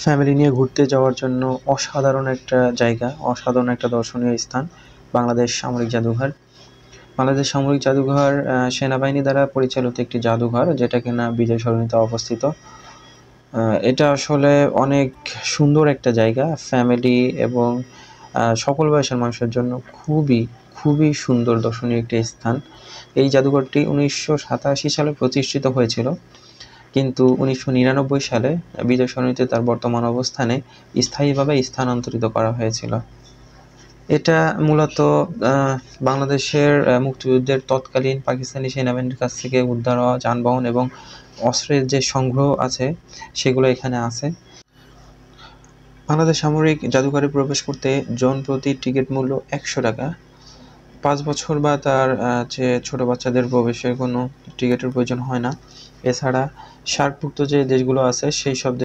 Family নিয়ে ঘুরতে যাওয়ার জন্য অসাধারণ একটা জায়গা, অসাধারণ একটা দর্শনীয় স্থান বাংলাদেশ সামরিক জাদুঘর। বাংলাদেশ সামরিক জাদুঘর সেনাবাহিনী দ্বারা পরিচালিত একটি জাদুঘর, যেটা কিনা বিজয় সরণিতে অবস্থিত। এটা আসলে অনেক সুন্দর একটা জায়গা, ফ্যামিলি এবং সকল বয়সের মানুষের জন্য খুবই সুন্দর দর্শনীয় একটি স্থান। এই জাদুঘরটি 1987 সালে প্রতিষ্ঠিত হয়েছিল, কিন্তু 1999 সালে বিজয় সরণিতে তার বর্তমান অবস্থানে স্থায়ীভাবে স্থানান্তরিত করা হয়েছিল। এটা মূলত বাংলাদেশের মুক্তিযুদ্ধের তৎকালীন পাকিস্তানি সেনাবাহিনীর কাছ থেকে উদ্ধার হওয়া যানবাহন এবং অস্ত্রের যে সংগ্রহ আছে সেগুলো এখানে আছে। বাংলাদেশ সামরিক জাদুঘরে প্রবেশ করতে জন প্রতি টিকিট মূল্য 100 টাকা। 5 বছর বা তার চেয়ে ছোট বাচ্চাদের প্রবেশের কোনো টিকিটের প্রয়োজন হয় না। এছাড়া সার্কভুক্ত যে দেশগুলো আছে সেই সব